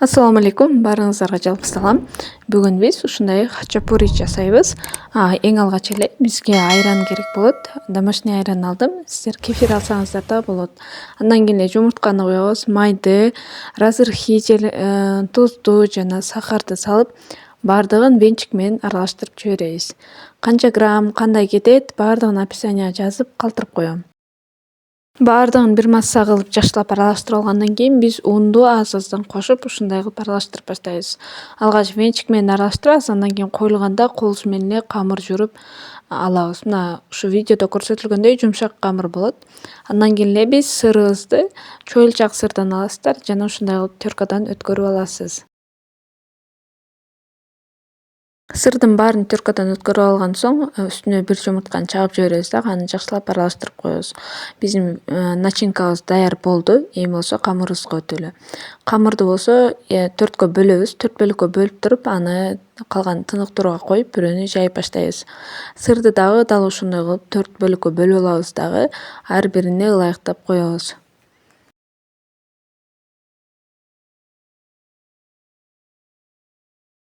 Assalamu alaikum, барыңыздарга жалпы салам. Бүгүн биз ушундай хачапури жасайбыз. Эң алгач эле бизге айран керек болот. Домашний айран алдым. Сиздер кефир алсаңыздар да болот. Андан кийин эле жумуртканы коебуз, майды, разырхи, тузду жана сахарды салып, баардыгын венчик менен аралаштырып жиберебиз. Канча грамм, кандай кетет, баардыгын описанияга жазып калтырып коем. Баардыгын бир масса кылып жакшылап аралаштырып алгандан кийин биз унду аз-аздан кошуп ушундай кылып аралаштырып баштайбыз. Алгач венчик менен аралаштырабыз, андан кийин коюлганда кол менен эле камыр журуп алабыз. Мына ушу видеодо көрсөтүлгөндөй жумшак камыр болот. Андан кийин эле биз сырыбызды чоюлчак сырдан аласыздар жана ушундай кылып теркадан өткөрүп аласыз. Сырдын баарын теркадан өткөрүп алган соң үстүнө бир жумуртканы чагып жиберебиз да аны жакшылап аралаштырып коебуз. Биздин начинкабыз даяр болду. Эми болсо камырыбызга өтөлү. Камырды болсо 4кө бөлөбүз. 4 бөлүккө бөлүп туруп аны калган тыныктырууга коюп бирөөнү жайып баштайбыз. Сырды дагы дал ошондой кылып 4 бөлүккө бөлүп алабыз дагы ар бирине ылайыктап коебуз.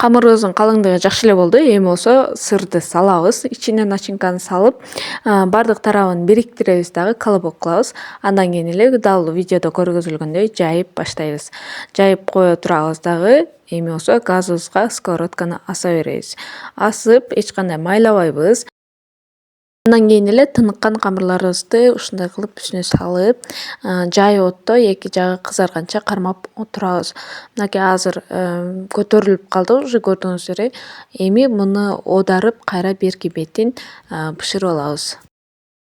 Камырыбыздын калыңдыгы жакшы эле болду. Эми болсо сырды салабыз. Ичине начинканы салып, бардык тарабын бириктиребиз дагы колобок кылабыз. Андан кийин эле дал видеодо көргөзүлгөндөй жайып баштайбыз. Жайып кое турабыз дагы. Эми болсо газыбызга сковородканы аса беребиз. Асып, эч кандай майлабайбыз. Андан кийин эле тыныккан камырларыбызды ушундай кылып үстүнө салып, жай отто эки жагы кызарганча кармап турабыз. Мынакей азыр көтөрүлүп калды, уже көрдүңүздөр. Эми муну оодарып, кайра берки бетин бышырып алабыз.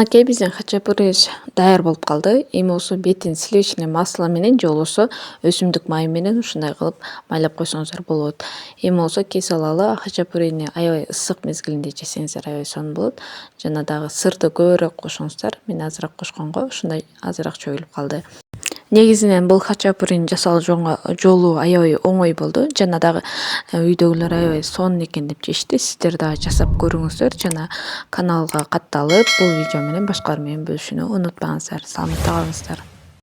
Мынакей биздин хачапурибиз даяр болуп калды. Эми болсо бетин сливочный масло менен же болбосо өсүмдүк майы менен ушундай кылып майлап койсоңуздар болот. Эми болсо кесе алалы хачапурини аябай ысык мезгилинде жесеңиздер аябай сонун болот. Жана дагы сырды көбүрөөк кошуңуздар. Мен азыраак кошконго ушундай азыраак чоюлуп калды. Негизинен бул хачапуринин жасалуу жолу аябай оңой болду. Жана дагы үйдөгүлөр аябай сонун экен деп жешти. Сиздер дагы жасап көрүңүздөр жана каналга катталып, бул видео менен башкалар менен бөлүшүүнү унутпаңыздар. Саламатта калыңыздар.